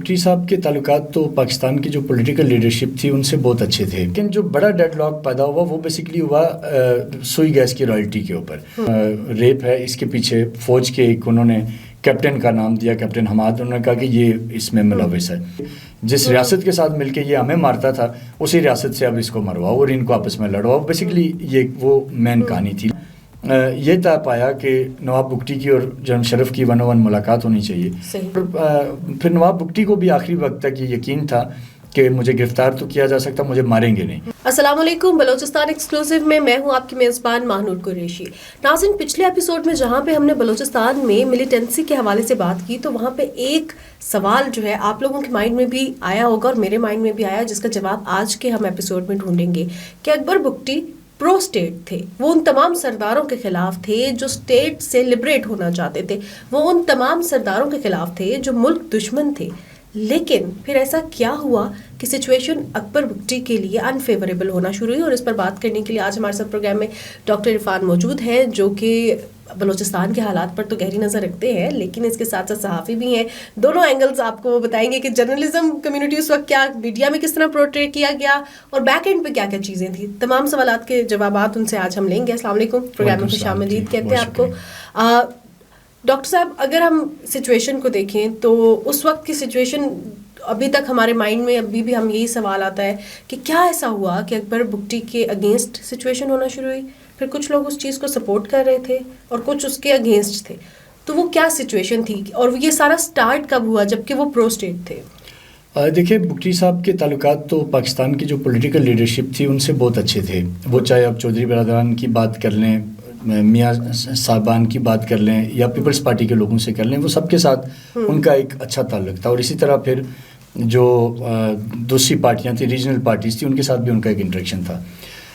بگٹی صاحب کے تعلقات تو پاکستان کی جو پولیٹیکل لیڈرشپ تھی ان سے بہت اچھے تھے، لیکن جو بڑا ڈیڈ لاک پیدا ہوا وہ بیسیکلی ہوا سوئی گیس کی رائلٹی کے اوپر۔ ریپ ہے، اس کے پیچھے فوج کے ایک انہوں نے کیپٹن کا نام دیا، کیپٹن حماد، انہوں نے کہا کہ یہ اس میں ملوث ہے، جس ریاست کے ساتھ مل کے یہ ہمیں مارتا تھا اسی ریاست سے اب اس کو مرواؤ اور ان کو آپس میں لڑواؤ۔ بیسیکلی یہ وہ مین کہانی تھی۔ یہ طے پایا کہ نواب بگٹی کی اور جنرل شرف کی 1-on-1 ملاقات ہونی چاہیے۔ پھر نواب بگٹی کو بھی آخری وقت تک یہ یقین تھا کہ مجھے گرفتار تو کیا جا سکتا، مجھے ماریں گے نہیں۔ السلام علیکم، بلوچستان ایکسکلوسیو میں ہوں آپ کی میزبان ماہنور قریشی۔ ناظرین، پچھلے ایپیسوڈ میں جہاں پہ ہم نے بلوچستان میں ملیٹنسی کے حوالے سے بات کی تو وہاں پہ ایک سوال جو ہے آپ لوگوں کے مائنڈ میں بھی آیا ہوگا اور میرے مائنڈ میں بھی آیا، جس کا جواب آج کے ہم ایپیسوڈ میں ڈھونڈیں گے کہ اکبر بگٹی پرو اسٹیٹ تھے، وہ ان تمام سرداروں کے خلاف تھے جو اسٹیٹ سے لبریٹ ہونا چاہتے تھے، وہ ان تمام سرداروں کے خلاف تھے جو ملک دشمن تھے، لیکن پھر ایسا کیا ہوا کہ سچویشن اکبر بگٹی کے لیے انفیوریبل ہونا شروع ہوئی؟ اور اس پر بات کرنے کے لیے آج ہمارے ساتھ پروگرام میں ڈاکٹر عرفان موجود ہیں، جو کہ بلوچستان کے حالات پر تو گہری نظر رکھتے ہیں لیکن اس کے ساتھ ساتھ صحافی بھی ہیں۔ دونوں اینگلز آپ کو بتائیں گے کہ جرنلزم کمیونٹی اس وقت کیا میڈیا میں کس طرح پورٹری کیا گیا اور بیک اینڈ پہ کیا کیا چیزیں تھیں۔ تمام سوالات کے جوابات ان سے آج ہم لیں گے۔ السلام علیکم، پروگرام میں خوش آمدید کہتے ہیں آپ کو۔ ڈاکٹر صاحب، اگر ہم سچویشن کو دیکھیں تو اس وقت کی سچویشن ابھی تک ہمارے مائنڈ میں ابھی بھی ہم یہی سوال آتا ہے کہ کیا ایسا ہوا کہ اکبر بگٹی کے اگینسٹ سچویشن ہونا شروع ہوئی، پھر کچھ لوگ اس چیز کو سپورٹ کر رہے تھے اور کچھ اس کے اگینسٹ تھے، تو وہ کیا سچویشن تھی اور یہ سارا سٹارٹ کب ہوا جبکہ وہ پرو اسٹیٹ تھے؟ دیکھیں، بگٹی صاحب کے تعلقات تو پاکستان کی جو پولیٹیکل لیڈرشپ تھی ان سے بہت اچھے تھے، وہ چاہے آپ چودھری برادران کی بات کر لیں، میاں صاحبان کی بات کر لیں یا پیپلز پارٹی کے لوگوں سے کر لیں، وہ سب کے ساتھ ان کا ایک اچھا تعلق تھا۔ اور اسی طرح پھر جو دوسری پارٹیاں تھیں، ریجنل پارٹیز تھیں، ان کے ساتھ بھی ان کا ایک انٹریکشن تھا۔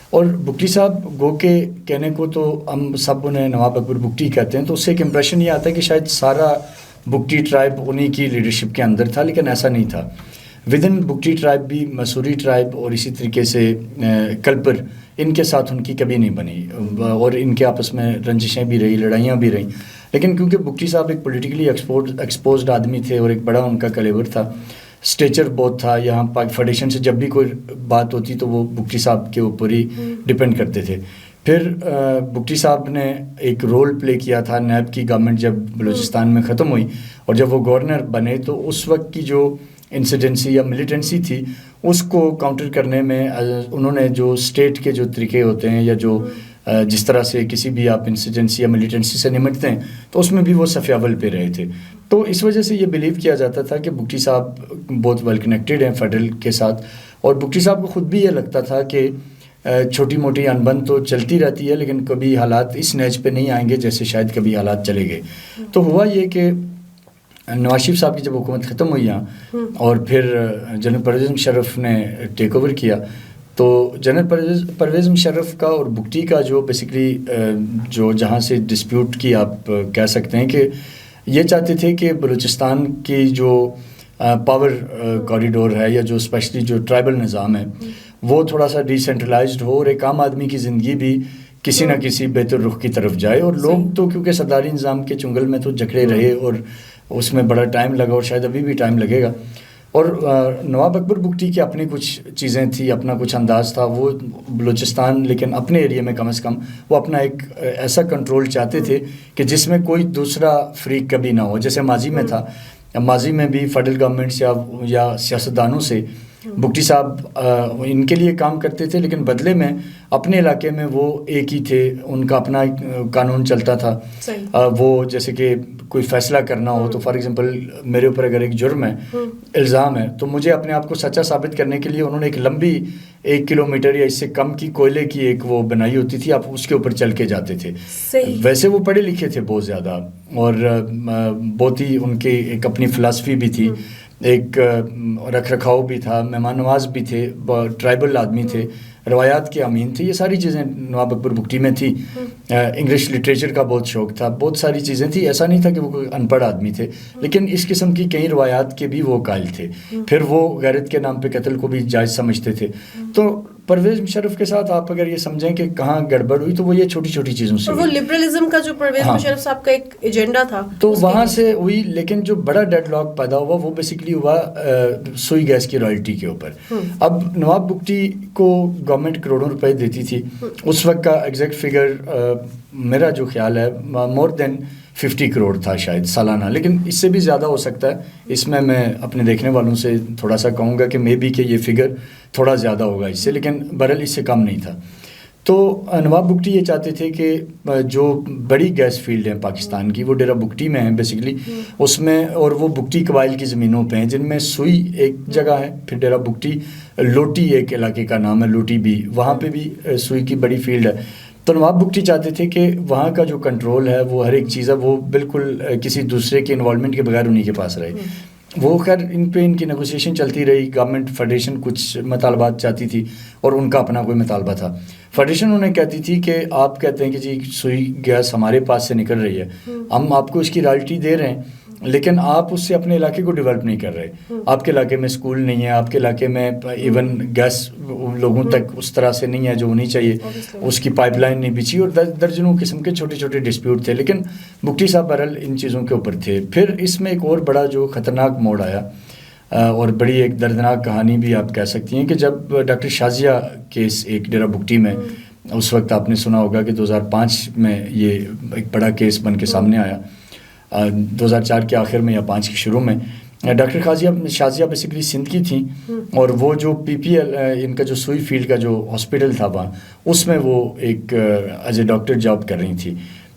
اور بگٹی صاحب گو کے کہنے کو تو ہم سب انہیں نواب اکبر بگٹی کہتے ہیں، تو اس سے ایک امپریشن یہ آتا ہے کہ شاید سارا بگٹی ٹرائب انہی کی لیڈرشپ کے اندر تھا، لیکن ایسا نہیں تھا۔ ودن بگٹی ٹرائب بھی مسوری ٹرائب اور اسی طریقے سے کلپر، ان کے ساتھ ان کی کبھی نہیں بنی اور ان کے آپس میں رنجشیں بھی رہی، لڑائیاں بھی رہیں، لیکن کیونکہ بگٹی صاحب ایک پولیٹیکلی ایکسپوزڈ آدمی تھے اور ایک بڑا ان کا کلیبر تھا، اسٹیچر بہت تھا، یہاں پاک فیڈریشن سے جب بھی کوئی بات ہوتی تو وہ بگٹی صاحب کے اوپر ہی ڈپینڈ کرتے تھے۔ پھر بگٹی صاحب نے ایک رول پلے کیا تھا نیب کی گورنمنٹ جب بلوچستان میں ختم ہوئی اور جب وہ گورنر بنے تو اس وقت کی جو انسیڈنسی یا ملیٹنسی تھی اس کو کاؤنٹر کرنے میں انہوں نے جو اسٹیٹ کے جو طریقے ہوتے ہیں یا جو جس طرح سے کسی بھی آپ انسیڈنسی یا ملیٹنسی سے نمٹتے ہیں تو اس میں بھی وہ صف اول پہ رہے تھے۔ تو اس وجہ سے یہ بلیو کیا جاتا تھا کہ بگٹی صاحب بہت ویل کنیکٹڈ ہیں فیڈرل کے ساتھ، اور بگٹی صاحب کو خود بھی یہ لگتا تھا کہ چھوٹی موٹی انبن تو چلتی رہتی ہے لیکن کبھی حالات اس نیچ پہ نہیں آئیں گے جیسے شاید کبھی حالات چلے گئے۔ تو ہوا یہ کہ نواز شریف صاحب کی جب حکومت ختم ہوئی یہاں اور پھر جنرل پرویز مشرف نے ٹیک اوور کیا تو جنرل پرویز مشرف کا اور بگٹی کا جو بیسیکلی جو جہاں سے ڈسپیوٹ کی آپ کہہ سکتے ہیں کہ یہ چاہتے تھے کہ بلوچستان کی جو پاور کوریڈور ہے یا جو اسپیشلی جو ٹرائبل نظام ہے وہ تھوڑا سا ڈی سینٹرلائزڈ ہو اور ایک عام آدمی کی زندگی بھی کسی نہ کسی بہتر رخ کی طرف جائے۔ اور لوگ تو کیونکہ سرداری نظام کے چنگل میں تو جکڑے رہے اور اس میں بڑا ٹائم لگا اور شاید ابھی بھی ٹائم لگے گا۔ اور نواب اکبر بگٹی کی اپنی کچھ چیزیں تھیں، اپنا کچھ انداز تھا، وہ بلوچستان لیکن اپنے ایریے میں کم از کم وہ اپنا ایک ایسا کنٹرول چاہتے تھے کہ جس میں کوئی دوسرا فریق کبھی نہ ہو، جیسے ماضی میں تھا۔ ماضی میں بھی فیڈرل گورنمنٹس یا سیاستدانوں سے بگٹی صاحب ان کے لیے کام کرتے تھے لیکن بدلے میں اپنے علاقے میں وہ ایک ہی تھے، ان کا اپنا قانون چلتا تھا۔ وہ جیسے کہ کوئی فیصلہ کرنا ہو تو فار ایگزامپل میرے اوپر اگر ایک جرم ہے، الزام ہے، تو مجھے اپنے آپ کو سچا ثابت کرنے کے لیے انہوں نے ایک لمبی 1 کلومیٹر یا اس سے کم کی کوئلے کی ایک وہ بنائی ہوتی تھی، آپ اس کے اوپر چل کے جاتے تھے۔ ویسے وہ پڑھے لکھے تھے بہت زیادہ اور بہت ہی ان کی ایک اپنی فلاسفی بھی تھی، ایک رکھ رکھاؤ بھی تھا، مہمان نواز بھی تھے، ٹرائبل آدمی تھے، روایات کے امین تھے۔ یہ ساری چیزیں نواب اکبر بگٹی میں تھی۔ انگلش لٹریچر کا بہت شوق تھا، بہت ساری چیزیں تھیں، ایسا نہیں تھا کہ وہ کوئی ان پڑھ آدمی تھے، لیکن اس قسم کی کئی روایات کے بھی وہ قائل تھے۔ پھر وہ غیرت کے نام پہ قتل کو بھی جائز سمجھتے تھے۔ تو پرویز مشرف کے ساتھ آپ اگر یہ سمجھیں کہ کہاں گڑبڑ ہوئی تو وہ یہ چھوٹی چھوٹی چیزوں سے وہ لبرلزم کا جو پرویز مشرف صاحب کا ایک ایجنڈا تھا تو وہاں سے ہوئی. لیکن جو بڑا ڈیڈ لاک پیدا ہوا وہ بیسیکلی ہوا سوئی گیس کی رائلٹی کے اوپر. اب نواب بگٹی کو گورنمنٹ کروڑوں روپے دیتی تھی. اس وقت کا ایگزیکٹ فگر میرا جو خیال ہے مور دین 50 کروڑ تھا شاید سالانہ, لیکن اس سے بھی زیادہ ہو سکتا ہے. اس میں اپنے دیکھنے والوں سے تھوڑا سا کہوں گا کہ مے بی کہ یہ فگر تھوڑا زیادہ ہوگا اس سے, لیکن بہرحال اس سے کم نہیں تھا. تو نواب بگٹی یہ چاہتے تھے کہ جو بڑی گیس فیلڈ ہیں پاکستان کی وہ ڈیرہ بگٹی میں ہیں بیسیکلی, اس میں, اور وہ بگٹی قبائل کی زمینوں پہ ہیں جن میں سوئی ایک جگہ ہے, پھر ڈیرہ بگٹی لوٹی ایک علاقے کا نام ہے لوٹی بھی, وہاں پہ بھی سوئی کی بڑی فیلڈ ہے. تو نواب بگٹی چاہتے تھے کہ وہاں کا جو کنٹرول ہے وہ ہر ایک چیز ہے وہ بالکل کسی دوسرے کے انوالومنٹ کے بغیر انہی کے پاس رہے. وہ خیر ان پہ ان کی نیگوسیشن چلتی رہی. گورنمنٹ فیڈریشن کچھ مطالبات چاہتی تھی اور ان کا اپنا کوئی مطالبہ تھا. فیڈریشن انہیں کہتی تھی کہ آپ کہتے ہیں کہ جی سوئی گیس ہمارے پاس سے نکل رہی ہے, ہم آپ کو اس کی رائلٹی دے رہے ہیں, لیکن آپ اس سے اپنے علاقے کو ڈیولپ نہیں کر رہے. آپ کے علاقے میں اسکول نہیں ہے, آپ کے علاقے میں ایون گیس لوگوں تک اس طرح سے نہیں ہے جو ہونی چاہیے, اس کی پائپ لائن نہیں بچھی, اور درجنوں قسم کے چھوٹے چھوٹے ڈسپیوٹ تھے. لیکن بگٹی صاحب بہرحال ان چیزوں کے اوپر تھے. پھر اس میں ایک اور بڑا جو خطرناک موڑ آیا اور بڑی ایک دردناک کہانی بھی آپ کہہ سکتی ہیں کہ جب ڈاکٹر شازیہ کیس ایک ڈیرہ بگٹی میں, اس وقت آپ نے سنا ہوگا کہ 2005 میں یہ ایک بڑا کیس بن کے سامنے آیا, 2004 کے آخر میں یا 5 کے شروع میں. ڈاکٹر شازیہ بیسیکلی سندھ کی تھیں, اور وہ جو PPL ان کا جو سوئی فیلڈ کا جو ہاسپٹل تھا وہاں, اس میں وہ ایک ایز اے ڈاکٹر جاب کر رہی تھی.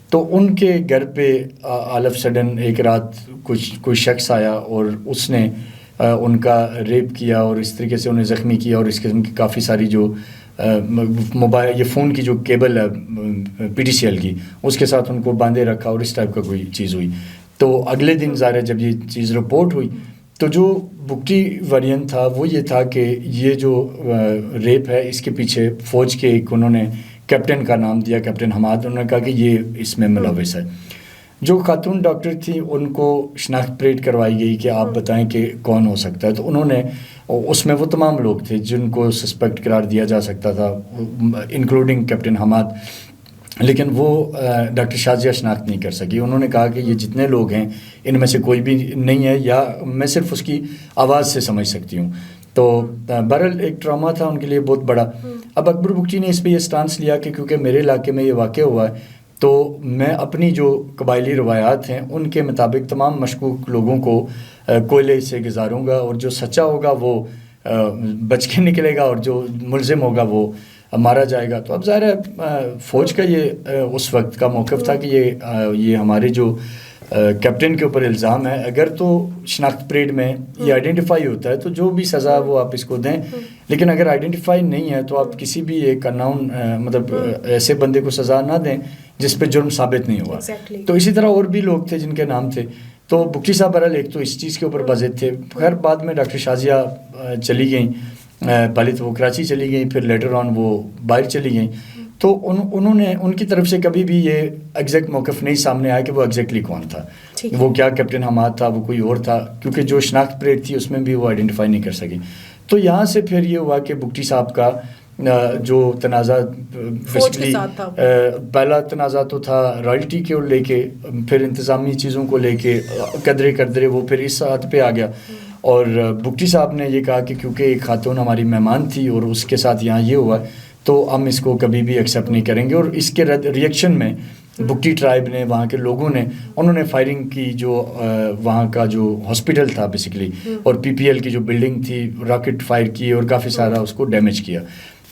تو ان کے گھر پہ آل آف سڈن ایک رات کوئی شخص آیا اور اس نے ان کا ریپ کیا اور اس طریقے سے انہیں زخمی کیا, اور اس قسم کی کافی ساری جو موبائل یہ فون کی جو کیبل ہے PTCL کی, اس کے ساتھ ان کو باندھے رکھا اور اس ٹائپ کا کوئی چیز ہوئی. تو اگلے دن ظاہر ہے جب یہ چیز رپورٹ ہوئی تو جو بگٹی ویرینٹ تھا وہ یہ تھا کہ یہ جو ریپ ہے اس کے پیچھے فوج کے ایک انہوں نے کیپٹن کا نام دیا, کیپٹن حماد. انہوں نے کہا کہ یہ اس میں ملوث ہے. جو خاتون ڈاکٹر تھیں ان کو شناخت پریڈ کروائی گئی کہ آپ بتائیں کہ کون ہو سکتا ہے. تو انہوں نے, اس میں وہ تمام لوگ تھے جن کو سسپیکٹ قرار دیا جا سکتا تھا انکلوڈنگ کیپٹن حماد, لیکن وہ ڈاکٹر شازیہ شناخت نہیں کر سکی. انہوں نے کہا کہ یہ جتنے لوگ ہیں ان میں سے کوئی بھی نہیں ہے, یا میں صرف اس کی آواز سے سمجھ سکتی ہوں. تو بہرحال ایک ٹراما تھا ان کے لیے بہت بڑا. اب اکبر بگٹی نے اس پہ یہ سٹانس لیا کہ کیونکہ میرے علاقے میں یہ واقع ہوا ہے تو میں اپنی جو قبائلی روایات ہیں ان کے مطابق تمام مشکوک لوگوں کو کوئلے سے گزاروں گا, اور جو سچا ہوگا وہ بچ کے نکلے گا اور جو ملزم ہوگا وہ مارا جائے گا. تو اب ظاہر ہے فوج کا یہ اس وقت کا موقف تھا کہ یہ ہمارے جو کیپٹن کے اوپر الزام ہے, اگر تو شناخت پریڈ میں یہ آئیڈینٹیفائی ہوتا ہے تو جو بھی سزا وہ آپ اس کو دیں, لیکن اگر آئیڈینٹیفائی نہیں ہے تو آپ کسی بھی ایک اناؤن مطلب ایسے بندے کو سزا نہ دیں جس پہ جرم ثابت نہیں ہوا. تو اسی طرح اور بھی لوگ تھے جن کے نام تھے. تو بگٹی صاحب بہرحال ایک تو اس چیز کے اوپر بازد تھے. خیر بعد میں ڈاکٹر شازیہ چلی گئیں, پہلے تو وہ کراچی چلی گئیں, پھر لیٹر آن وہ باہر چلی گئیں. تو انہوں نے ان کی طرف سے کبھی بھی یہ ایگزیکٹ موقف نہیں سامنے آیا کہ وہ ایگزیکٹلی کون تھا, وہ کیا کیپٹن حماد تھا, وہ کوئی اور تھا, کیونکہ جو شناخت پریڈ تھی اس میں بھی وہ آئیڈینٹیفائی نہیں کر سکی. تو یہاں سے پھر یہ ہوا کہ بگٹی صاحب کا جو تنازع بیسیکلی پہلا تنازع تو تھا رائلٹی کے لے کے, پھر انتظامی چیزوں کو لے کے قدرے قدرے وہ پھر اس حد پہ آ گیا. اور بگٹی صاحب نے یہ کہا کہ کیونکہ ایک خاتون ہماری مہمان تھی اور اس کے ساتھ یہاں یہ ہوا تو ہم اس کو کبھی بھی ایکسیپٹ نہیں کریں گے. اور اس کے ریئیکشن میں بگٹی ٹرائب نے, وہاں کے لوگوں نے, انہوں نے فائرنگ کی جو وہاں کا جو ہاسپٹل تھا بیسیکلی اور PPL کی جو بلڈنگ تھی, راکٹ فائر کی اور کافی سارا اس کو ڈیمیج کیا.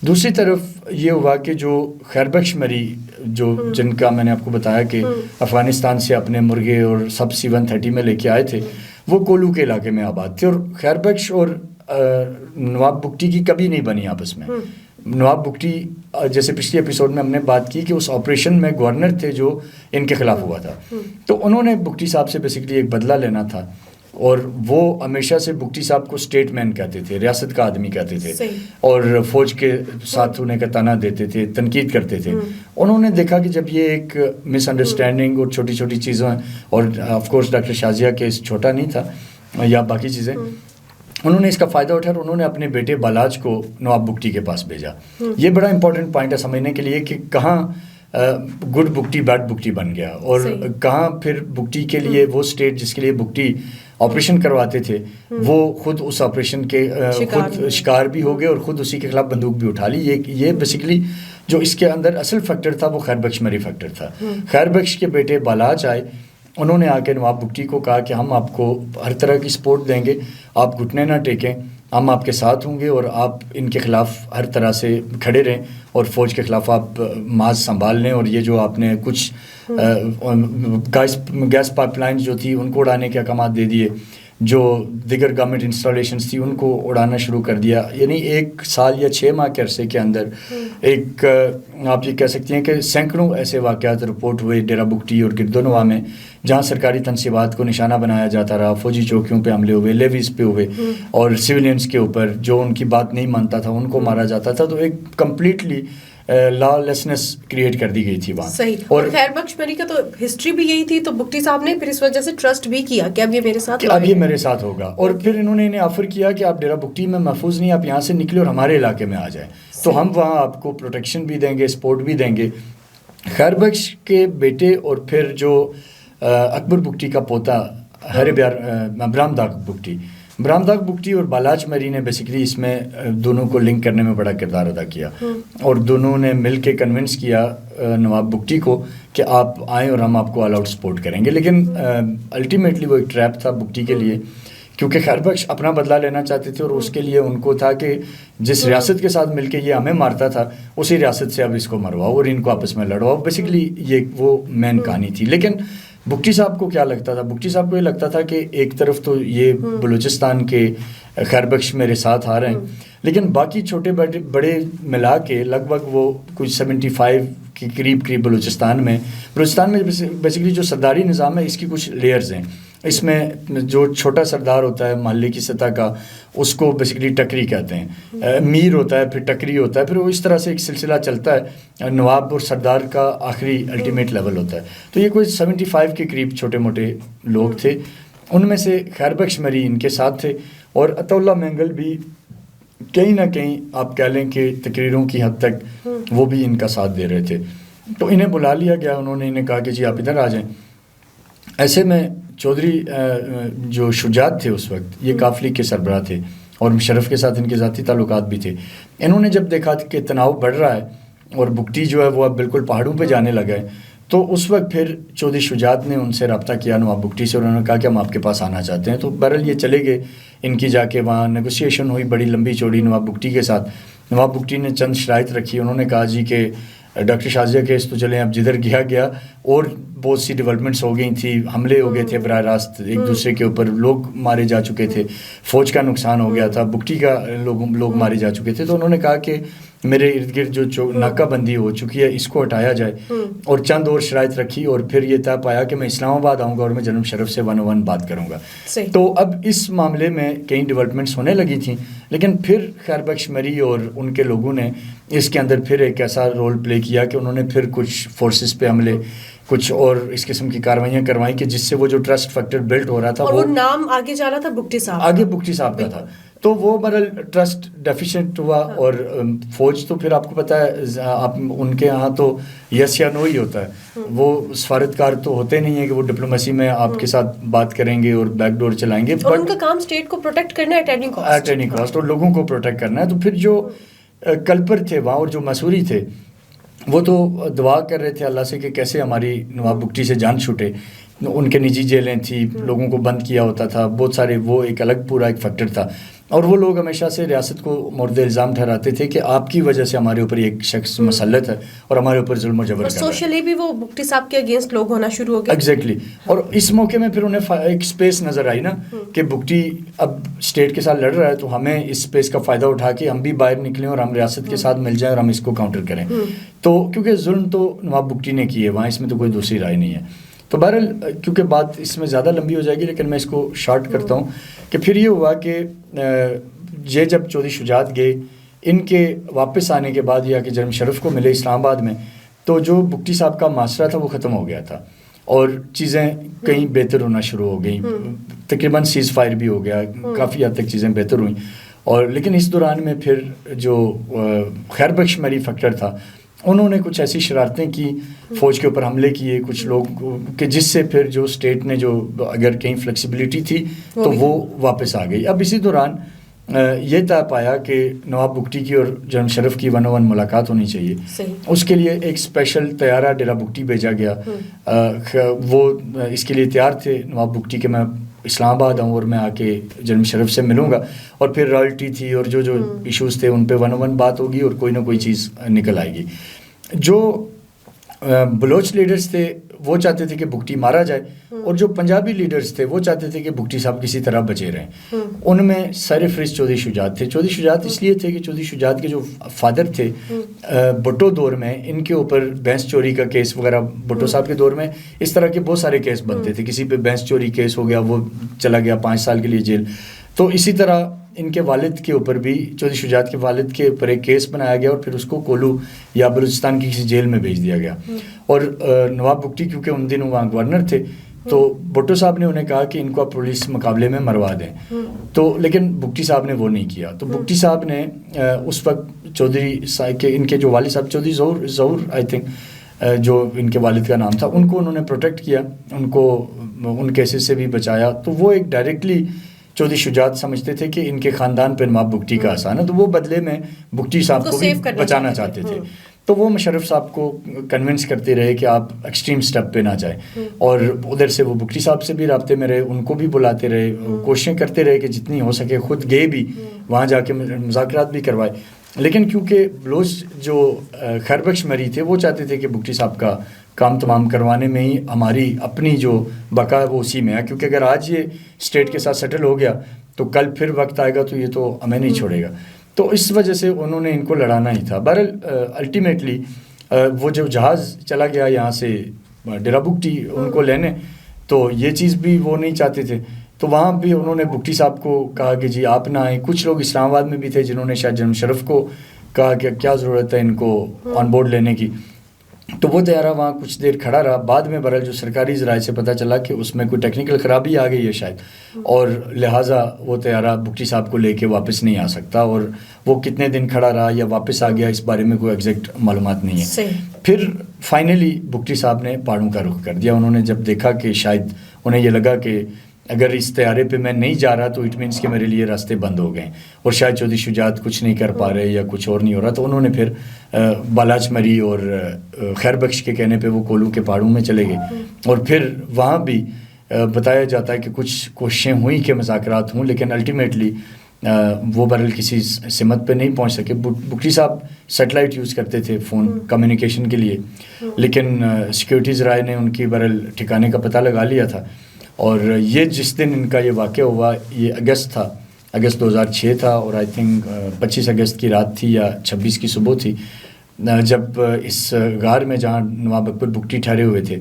دوسری طرف یہ ہوا کہ جو خیر بخش مری جو جن کا میں نے آپ کو بتایا کہ افغانستان سے اپنے مرغے اور سب C-130 میں لے کے آئے تھے, وہ کولو کے علاقے میں آباد تھے. اور خیر بخش اور نواب بگٹی کی کبھی نہیں بنی آپس میں. نواب بگٹی جیسے پچھلی ایپیسوڈ میں ہم نے بات کی کہ اس آپریشن میں گورنر تھے جو ان کے خلاف ہوا تھا, تو انہوں نے بگٹی صاحب سے بیسیکلی ایک بدلہ لینا تھا. اور وہ ہمیشہ سے بگٹی صاحب کو اسٹیٹ مین کہتے تھے, ریاست کا آدمی کہتے تھے, اور فوج کے ساتھ ہونے کا تانا دیتے تھے, تنقید کرتے تھے. انہوں نے دیکھا کہ جب یہ ایک مس انڈرسٹینڈنگ اور چھوٹی چھوٹی چیزیں, اور of course doctor Shazia case چھوٹا نہیں تھا یا باقی چیزیں, انہوں نے اس کا فائدہ اٹھایا اور انہوں نے اپنے بیٹے بالاج کو نواب بگٹی کے پاس بھیجا. یہ بڑا امپورٹنٹ پوائنٹ ہے سمجھنے کے لیے کہ کہاں گڈ بگٹی بیڈ بگٹی بن گیا اور کہاں پھر بگٹی کے لیے وہ اسٹیٹ جس کے لیے بگٹی آپریشن کرواتے تھے وہ خود اس آپریشن کے خود شکار بھی ہو گئے اور خود اسی کے خلاف بندوق بھی اٹھا لی. یہ بیسیکلی جو اس کے اندر اصل فیکٹر تھا وہ خیر بخش مری فیکٹر تھا. خیر بخش کے بیٹے بالاج آئے, انہوں نے آ کے نواب بگٹی کو کہا کہ ہم آپ کو ہر طرح کی سپورٹ دیں گے, آپ گھٹنے نہ ٹیکیں, ہم آپ کے ساتھ ہوں گے اور آپ ان کے خلاف ہر طرح سے کھڑے رہیں اور فوج کے خلاف آپ ماز سنبھال لیں, اور یہ جو آپ نے کچھ گیس پائپ لائن جو تھی ان کو اڑانے کے احکامات دے دیے, جو دیگر گورنمنٹ انسٹالیشنز تھی ان کو اڑانا شروع کر دیا. یعنی 1 سال یا 6 ماہ کے عرصے کے اندر ایک آپ یہ کہہ سکتے ہیں کہ سینکڑوں ایسے واقعات رپورٹ ہوئے ڈیرہ بگٹی اور گرد و نواح میں جہاں سرکاری تنصیبات کو نشانہ بنایا جاتا رہا, فوجی چوکیوں پہ حملے ہوئے, لیویز پہ ہوئے, اور سویلینس کے اوپر جو ان کی بات نہیں مانتا تھا ان کو مارا جاتا تھا. تو ایک کمپلیٹلی لا لیسنس کریٹ کر دی گئی تھی وہاں. صحیح. اور خیر بخش مری کا تو ہسٹری بھی یہی تھی, تو بگٹی صاحب نے پھر اس وجہ سے ٹرسٹ بھی کیا کہ اب یہ میرے ساتھ ہوگا, اور پھر انہوں نے انہیں آفر کیا کہ آپ ڈیرہ بگٹی میں محفوظ نہیں, آپ یہاں سے نکلے اور ہمارے علاقے میں آ جائیں تو ہم وہاں آپ کو پروٹیکشن بھی دیں گے, سپورٹ بھی دیں گے. خیر بخش کے بیٹے اور پھر جو اکبر بگٹی کا پوتا برہم داغ بگٹی اور بالاج مری نے بیسیکلی اس میں دونوں کو لنک کرنے میں بڑا کردار ادا کیا, اور دونوں نے مل کے کنونس کیا نواب بگٹی کو کہ آپ آئیں اور ہم آپ کو آل آؤٹ سپورٹ کریں گے. لیکن الٹیمیٹلی وہ ایک ٹریپ تھا بگٹی کے لیے, کیونکہ خیر بخش اپنا بدلہ لینا چاہتے تھے اور اس کے لیے ان کو تھا کہ جس ریاست کے ساتھ مل کے یہ ہمیں مارتا تھا اسی ریاست سے اب اس کو مرواؤ اور ان کو آپس میں لڑواؤ. بیسیکلی یہ وہ مین کہانی تھی. لیکن بگٹی صاحب کو کیا لگتا تھا؟ بگٹی صاحب کو یہ لگتا تھا کہ ایک طرف تو یہ بلوچستان کے خیر بخش میرے ساتھ آ رہے ہیں, لیکن باقی چھوٹے بڑے ملا کے لگ بھگ وہ کچھ 75 کے قریب بلوچستان میں بیسیکلی جو سرداری نظام ہے اس کی کچھ لیئرز ہیں. اس میں جو چھوٹا سردار ہوتا ہے محلے کی سطح کا اس کو بیسیکلی ٹکری کہتے ہیں, میر ہوتا ہے, پھر ٹکری ہوتا ہے, پھر وہ اس طرح سے ایک سلسلہ چلتا ہے. نواب اور سردار کا آخری الٹیمیٹ لیول ہوتا ہے. تو یہ کوئی 75 کے قریب چھوٹے موٹے لوگ تھے, ان میں سے خیر بخش مری ان کے ساتھ تھے, اور عطا اللہ مینگل بھی کہیں نہ کہیں آپ کہہ لیں کہ تقریروں کی حد تک وہ بھی ان کا ساتھ دے رہے تھے. تو انہیں بلا لیا گیا, انہوں نے انہیں کہا کہ جی آپ ادھر آ جائیں. ایسے میں چودھری جو شجاعت تھے اس وقت یہ قافلے کے سربراہ تھے اور مشرف کے ساتھ ان کے ذاتی تعلقات بھی تھے. انہوں نے جب دیکھا کہ تناؤ بڑھ رہا ہے اور بگٹی جو ہے وہ اب بالکل پہاڑوں پہ جانے لگا ہے, تو اس وقت پھر چودھری شجاعت نے ان سے رابطہ کیا نواب بگٹی سے, اور انہوں نے کہا کہ ہم آپ کے پاس آنا چاہتے ہیں. تو بہرحال یہ چلے گئے, ان کی جا کے وہاں نیگوسیشن ہوئی بڑی لمبی چوڑی نواب بگٹی کے ساتھ. نواب بگٹی نے چند شرائط رکھی, انہوں نے کہا جی کہ ڈاکٹر شازیہ کیس تو چلیں اب جدھر گیا اور بہت سی ڈیولپمنٹس ہو گئی تھیں, حملے ہو گئے تھے براہ راست ایک دوسرے کے اوپر, لوگ مارے جا چکے تھے, فوج کا نقصان ہو گیا تھا, بگٹی کا لوگ مارے جا چکے تھے. تو انہوں نے کہا کہ میرے ارد گرد جو ناکہ بندی ہو چکی ہے اس کو ہٹایا جائے, اور چند اور شرائط رکھی, اور پھر یہ طے پایا کہ میں اسلام آباد آؤں گا اور میں جنرل مشرف سے 1-on-1 بات کروں گا. تو اب اس معاملے میں کئی ڈیولپمنٹس ہونے لگی تھیں, لیکن پھر خیر بخش مری اور ان کے لوگوں نے اس کے اندر پھر ایک ایسا رول پلے کیا کہ انہوں نے پھر کچھ فورسز پہ حملے, کچھ اور اس قسم کی کاروائیاں کروائی کہ جس سے وہ جو ٹرسٹ فیکٹر بلڈ ہو رہا تھا, اور وہ نام آگے جا رہا تھا بگٹی صاحب, آگے بگٹی صاحب کا تھا. تو وہ برحال ٹرسٹ ڈیفیشینٹ ہوا, اور فوج تو پھر آپ کو پتہ ہے آپ ان کے یہاں تو یس یا نو ہی ہوتا ہے, وہ سفارتکار تو ہوتے نہیں ہیں کہ وہ ڈپلومیسی میں آپ کے ساتھ بات کریں گے اور بیک ڈور چلائیں گے, اور ان کا کام اسٹیٹ کو پروٹیکٹ کرنا ہے ایٹ اینی کاسٹ, اور لوگوں کو پروٹیکٹ کرنا ہے. تو پھر جو کلپر تھے وہاں اور جو مسوری تھے وہ تو دعا کر رہے تھے اللہ سے کہ کیسے ہماری نواب بگٹی سے جان چھوٹے. ان کے نجی جیلیں تھیں, لوگوں کو بند کیا ہوتا تھا, بہت سارے, وہ ایک الگ پورا ایک فیکٹر تھا. اور وہ لوگ ہمیشہ سے ریاست کو مورد الزام ٹھہراتے تھے کہ آپ کی وجہ سے ہمارے اوپر ایک شخص مسلط ہے اور ہمارے اوپر ظلم و جبر کر رہا ہے. سوشلی بھی وہ بگٹی صاحب کے اگینسٹ لوگ ہونا شروع ہو گئے. ایگزیکٹلی. اور اس موقع میں پھر انہیں ایک سپیس نظر آئی نا کہ بگٹی اب اسٹیٹ کے ساتھ لڑ رہا ہے, تو ہمیں اس سپیس کا فائدہ اٹھا کے ہم بھی باہر نکلیں اور ہم ریاست کے ساتھ مل جائیں اور ہم اس کو کاؤنٹر کریں. تو کیونکہ ظلم تو نواب بگٹی نے کیے وہاں, اس میں تو کوئی دوسری رائے نہیں ہے. تو بہرحال کیونکہ بات اس میں زیادہ لمبی ہو جائے گی, لیکن میں اس کو شارٹ کرتا ہوں کہ پھر یہ ہوا کہ یہ جب چودھری شجاعت گئے, ان کے واپس آنے کے بعد یا کہ جنرل مشرف کو ملے اسلام آباد میں, تو جو بگٹی صاحب کا معاشرہ تھا وہ ختم ہو گیا تھا. اور چیزیں کہیں بہتر ہونا شروع ہو گئیں. تقریباً سیز فائر بھی ہو گیا, کافی حد تک چیزیں بہتر ہوئیں. اور لیکن اس دوران میں پھر جو خیر بخش مری فیکٹر تھا, انہوں نے کچھ ایسی شرارتیں کی, فوج کے اوپر حملے کیے کچھ لوگ کہ جس سے پھر جو اسٹیٹ نے جو اگر کہیں فلیکسیبلٹی تھی تو وہ واپس آ گئی. اب اسی دوران یہ طے پایا کہ نواب بگٹی کی اور جنرل مشرف کی 1-on-1 ملاقات ہونی چاہیے. اس کے لیے ایک اسپیشل طیارہ ڈیرہ بگٹی بھیجا گیا. وہ اس کے لیے تیار تھے نواب بگٹی کہ میں اسلام آباد آؤں اور میں آ کے جنرل مشرف سے ملوں گا, اور پھر رائلٹی تھی اور جو ایشوز تھے ان پہ 1-on-1 بات ہوگی اور کوئی نہ کوئی چیز نکل آئے گی. جو بلوچ لیڈرز تھے وہ چاہتے تھے کہ بگٹی مارا جائے, اور جو پنجابی لیڈرز تھے وہ چاہتے تھے کہ بگٹی صاحب کسی طرح بچے رہیں. ان میں سر فہرست چودھری شجاعت تھے. چودھری شجاعت اس لیے تھے کہ چودھری شجاعت کے جو فادر تھے بھٹو دور میں, ان کے اوپر بھینس چوری کا کیس وغیرہ, بھٹو صاحب کے دور میں اس طرح کے بہت سارے کیس بنتے تھے. کسی پہ بھینس چوری کیس ہو گیا, وہ چلا گیا 5 سال کے لیے جیل. تو اسی طرح ان کے والد کے اوپر بھی, چودھری شجاعت کے والد کے اوپر ایک کیس بنایا گیا اور پھر اس کو کولو یا بلوچستان کی کسی جیل میں بھیج دیا گیا. اور نواب بگٹی کیونکہ ان دنوں وہاں گورنر تھے, تو بھٹو صاحب نے انہیں کہا کہ ان کو آپ پولیس مقابلے میں مروا دیں. تو لیکن بگٹی صاحب نے وہ نہیں کیا. تو بگٹی صاحب نے اس وقت چودھری کے ان کے جو والد صاحب چودھری ظہور آئی تھنک جو ان کے والد کا نام تھا, ان کو انہوں نے پروٹیکٹ کیا, ان کو ان کیسز سے بھی بچایا. تو وہ ایک ڈائریکٹلی چودھری شجاعت سمجھتے تھے کہ ان کے خاندان پہ نواب بگٹی کا احسان ہے, تو وہ بدلے میں بگٹی صاحب کو بھی بچانا چاہتے تھے. تو وہ مشرف صاحب کو کنونس کرتے رہے کہ آپ ایکسٹریم سٹیپ پہ نہ جائیں, اور ادھر سے وہ بگٹی صاحب سے بھی رابطے میں رہے, ان کو بھی بلاتے رہے, کوششیں کرتے رہے کہ جتنی ہو سکے, خود گئے بھی وہاں جا کے مذاکرات بھی کروائے. لیکن کیونکہ بلوچ جو خیر بخش مری تھے وہ چاہتے تھے کہ بگٹی صاحب کا کام تمام کروانے میں ہی ہماری اپنی جو بقا ہے وہ اسی میں ہے, کیونکہ اگر آج یہ اسٹیٹ کے ساتھ سیٹل ہو گیا تو کل پھر وقت آئے گا تو یہ تو ہمیں نہیں چھوڑے گا. تو اس وجہ سے انہوں نے ان کو لڑانا ہی تھا. بہرحال الٹیمیٹلی وہ جو جہاز چلا گیا یہاں سے ڈیرہ بگٹی ان کو لینے, تو یہ چیز بھی وہ نہیں چاہتے تھے. تو وہاں بھی انہوں نے بگٹی صاحب کو کہا کہ جی آپ نہ آئیں. کچھ لوگ اسلام آباد میں بھی تھے جنہوں نے شاید جنرل مشرف کو کہا کہ کیا ضرورت ہے ان کو آن بورڈ لینے کی. تو وہ طیارہ وہاں کچھ دیر کھڑا رہا. بعد میں برحال جو سرکاری ذرائع سے پتہ چلا کہ اس میں کوئی ٹیکنیکل خرابی آ گئی ہے شاید, اور لہٰذا وہ طیارہ بگٹی صاحب کو لے کے واپس نہیں آ سکتا, اور وہ کتنے دن کھڑا رہا یا واپس آ گیا اس بارے میں کوئی ایگزیکٹ معلومات نہیں ہے. پھر فائنلی بگٹی صاحب نے پہاڑوں کا رخ کر دیا. انہوں نے جب دیکھا کہ شاید انہیں یہ لگا کہ اگر اس طیارے پہ میں نہیں جا رہا تو اٹ مینس کہ میرے لیے راستے بند ہو گئے اور شاید چودھری شجاعت کچھ نہیں کر پا رہے یا کچھ اور نہیں ہو رہا, تو انہوں نے پھر بالاچ مری اور خیر بخش کے کہنے پہ وہ کولو کے پہاڑوں میں چلے گئے. اور پھر وہاں بھی بتایا جاتا ہے کہ کچھ کوششیں ہوئیں کہ مذاکرات ہوں, لیکن الٹیمیٹلی وہ برحال کسی سمت پہ نہیں پہنچ سکے. بگٹی صاحب سیٹلائٹ یوز کرتے تھے فون کمیونیکیشن کے لیے, لیکن سیکیورٹی ذرائع نے ان کی برحال ٹھکانے کا پتہ لگا لیا تھا. اور یہ جس دن ان کا یہ واقعہ ہوا یہ اگست تھا, اگست 2006 تھا, اور آئی تھنک 25 اگست کی رات تھی یا 26 کی صبح تھی, جب اس غار میں جہاں نواب اکبر بگٹی ٹھہرے ہوئے تھے.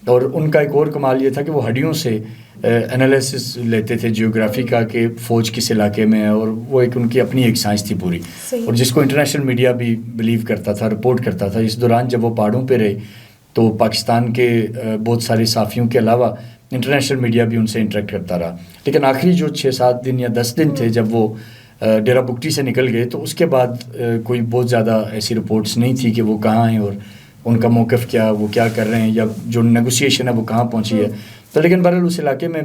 اور ان کا ایک اور کمال یہ تھا کہ وہ ہڈیوں سے انالیسس لیتے تھے جیوگرافی کا کہ فوج کس علاقے میں ہے, اور وہ ایک ان کی اپنی ایک سائنس تھی پوری, اور جس کو انٹرنیشنل میڈیا بھی بلیو کرتا تھا, رپورٹ کرتا تھا. اس دوران جب وہ پہاڑوں پہ رہے تو پاکستان کے بہت سارے صحافیوں کے علاوہ انٹرنیشنل میڈیا بھی ان سے انٹریکٹ کرتا رہا. لیکن آخری جو 6-7 دن یا 10 دن تھے جب وہ ڈیرہ بگٹی سے نکل گئے, تو اس کے بعد کوئی بہت زیادہ ایسی رپورٹس نہیں تھی کہ وہ کہاں ہیں اور ان کا موقف کیا, وہ کیا کر رہے ہیں, یا جو نیگوسیشن ہے وہ کہاں پہنچی ہے. تو لیکن بہرحال اس علاقے میں,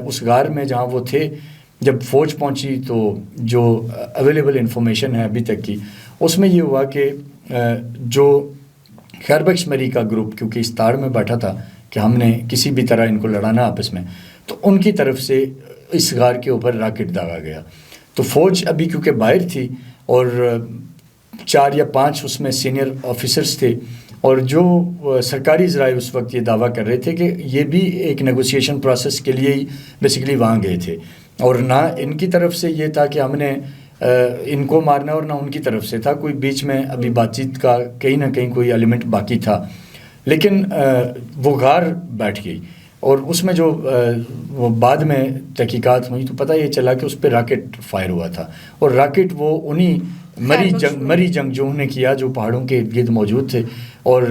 اس غار میں جہاں وہ تھے, جب فوج پہنچی تو جو اویلیبل انفارمیشن ہے ابھی تک کی, اس میں یہ ہوا کہ جو خیر بخش مری کا گروپ کیونکہ اس تاڑ میں بیٹھا تھا کہ ہم نے کسی بھی طرح ان کو لڑانا آپس میں, تو ان کی طرف سے اس غار کے اوپر راکٹ داغا گیا. تو فوج ابھی کیونکہ باہر تھی اور 4 یا 5 اس میں سینئر آفیسرز تھے, اور جو سرکاری ذرائع اس وقت یہ دعویٰ کر رہے تھے کہ یہ بھی ایک نیگوسیشن پروسیس کے لیے ہی بیسیکلی وہاں گئے تھے, اور نہ ان کی طرف سے یہ تھا کہ ہم نے ان کو مارنا, اور نہ ان کی طرف سے تھا. کوئی بیچ میں ابھی بات چیت کا کہیں نہ کہیں کوئی ایلیمنٹ باقی تھا. لیکن وہ غار بیٹھ گئی, اور اس میں جو وہ بعد میں تحقیقات ہوئی تو پتہ یہ چلا کہ اس پہ راکٹ فائر ہوا تھا, اور راکٹ وہ انہی مری جنگجوؤں نے کیا جو پہاڑوں کے ارد گرد موجود تھے، اور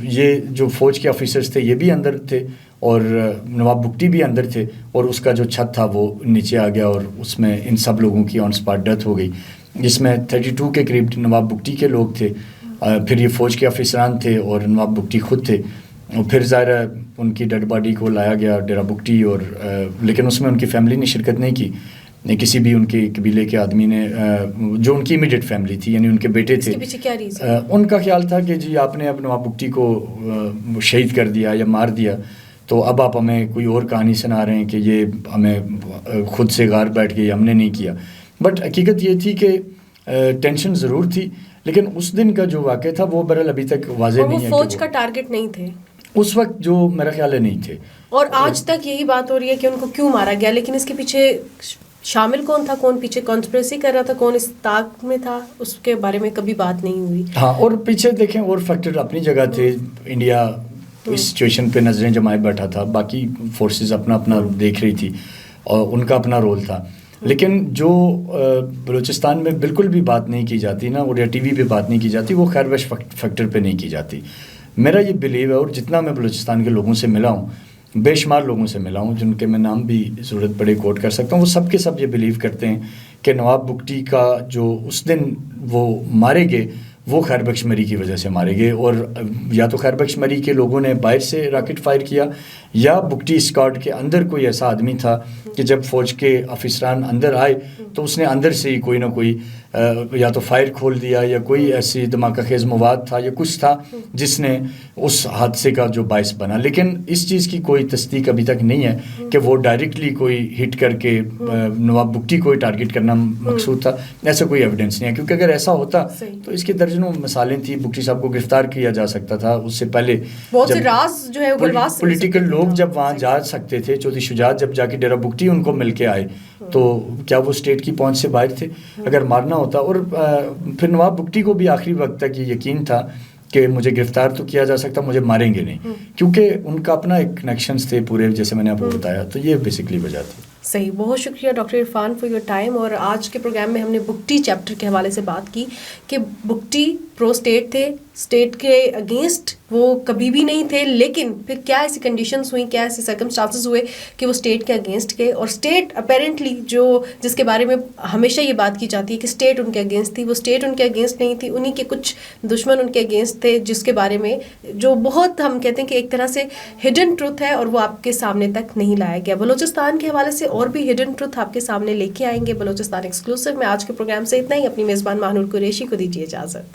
یہ جو فوج کے آفیسرز تھے یہ بھی اندر تھے، اور نواب بگٹی بھی اندر تھے، اور اس کا جو چھت تھا وہ نیچے آ گیا، اور اس میں ان سب لوگوں کی آن اسپاٹ ڈیتھ ہو گئی، جس میں 32 کے قریب نواب بگٹی کے لوگ تھے، پھر یہ فوج کے آفیسران تھے اور نواب بگٹی خود تھے، اور پھر ظاہر ہے ان کی ڈیڈ باڈی کو لایا گیا ڈیرہ بگٹی، اور لیکن اس میں ان کی فیملی نے شرکت نہیں کی، کسی بھی ان کے قبیلے کے آدمی نے، جو ان کی امیڈیٹ فیملی تھی، یعنی ان کے بیٹے تھے، ان کا خیال تھا کہ جی آپ نے اب نواب بگٹی کو شہید کر دیا یا مار دیا، تو اب آپ ہمیں کوئی اور کہانی سنا رہے ہیں کہ یہ ہمیں خود سے غار بیٹھ گئی، ہم نے نہیں کیا. بٹ حقیقت یہ تھی کہ ٹینشن ضرور تھی، لیکن اس دن کا جو واقعہ تھا وہ برحال ابھی تک واضح نہیں ہے. فوج کا ٹارگٹ نہیں تھے اس وقت، جو میرا خیال ہے نہیں تھے، اور آج تک یہی بات ہو رہی ہے کہ ان کو کیوں مارا گیا، لیکن اس کے پیچھے شامل کون تھا، کون پیچھے کانسپریسی کر رہا تھا، کون اس طاق میں تھا، اس کے بارے میں کبھی بات نہیں ہوئی. ہاں، اور پیچھے دیکھیں اور فیکٹر اپنی جگہ تھے. انڈیا اس سچویشن پہ نظریں جمائے بیٹھا تھا، باقی فورسز اپنا اپنا دیکھ رہی تھی، اور ان کا اپنا رول تھا. لیکن جو بلوچستان میں بالکل بھی بات نہیں کی جاتی نا، اور یا ٹی وی پہ بات نہیں کی جاتی، وہ خیر بش فیکٹر پہ نہیں کی جاتی. میرا یہ بلیو ہے، اور جتنا میں بلوچستان کے لوگوں سے ملا ہوں، بے شمار لوگوں سے ملا ہوں جن کے میں نام بھی ضرورت پڑے کوٹ کر سکتا ہوں، وہ سب کے سب یہ بلیو کرتے ہیں کہ نواب بگٹی کا جو اس دن وہ مارے گئے وہ خیر بخش مری کی وجہ سے مارے گئے، اور یا تو خیر بخش مری کے لوگوں نے باہر سے راکٹ فائر کیا، یا بگٹی اسکواڈ کے اندر کوئی ایسا آدمی تھا کہ جب فوج کے آفیسران اندر آئے تو اس نے اندر سے ہی کوئی نہ کوئی یا تو فائر کھول دیا، یا کوئی ایسی دھماکہ خیز مواد تھا یا کچھ تھا جس نے اس حادثے کا جو باعث بنا. لیکن اس چیز کی کوئی تصدیق ابھی تک نہیں ہے کہ وہ ڈائریکٹلی کوئی ہٹ کر کے نواب بگٹی کو ٹارگٹ کرنا مقصود تھا. ایسا کوئی ایویڈنس نہیں ہے، کیونکہ اگر ایسا ہوتا تو اس کے درجنوں مثالیں تھیں. بگٹی صاحب کو گرفتار کیا جا سکتا تھا اس سے پہلے، پولیٹیکل لوگ جب وہاں جا سکتے تھے. چودھری شجاعت جب جا کے ڈیرہ بگٹی ان کو مل کے آئے تو کیا وہ اسٹیٹ کی پہنچ سے باہر تھے؟ اگر مارنا ہوتا. اور پھر نواب بگٹی کو بھی آخری وقت تک یہ یقین تھا کہ مجھے گرفتار تو کیا جا سکتا، مجھے ماریں گے نہیں، کیونکہ ان کا اپنا ایک کنیکشنز تھے پورے، جیسے میں نے آپ کو بتایا. تو یہ بیسکلی وجہ تھی. صحیح. بہت شکریہ doctor Irfan for your time. اور آج کے پروگرام میں ہم نے بگٹی چیپٹر کے حوالے سے بات کی کہ بگٹی پرو اسٹیٹ تھے، اسٹیٹ کے اگینسٹ وہ کبھی بھی نہیں تھے، لیکن پھر کیا ایسی کنڈیشنز ہوئیں، کیا ایسے سرکمسٹانسز ہوئے کہ وہ اسٹیٹ کے اگینسٹ گئے. اور اسٹیٹ اپیرنٹلی جس کے بارے میں ہمیشہ یہ بات کی جاتی ہے کہ اسٹیٹ ان کے اگینسٹ تھی، وہ اسٹیٹ ان کے اگینسٹ نہیں تھی، انہی کے کچھ دشمن ان کے اگینسٹ تھے، جس کے بارے میں جو بہت ہم کہتے ہیں کہ ایک طرح سے ہڈن ٹروتھ ہے، اور وہ آپ کے سامنے تک نہیں لایا گیا. بلوچستان کے حوالے سے اور بھی ہڈن ٹروتھ آپ کے سامنے لے کے آئیں گے بلوچستان ایکسکلوسیو میں. آج کے پروگرام سے اتنا ہی. اپنی میزبان ماہنور قریشی کو دیجیے اجازت.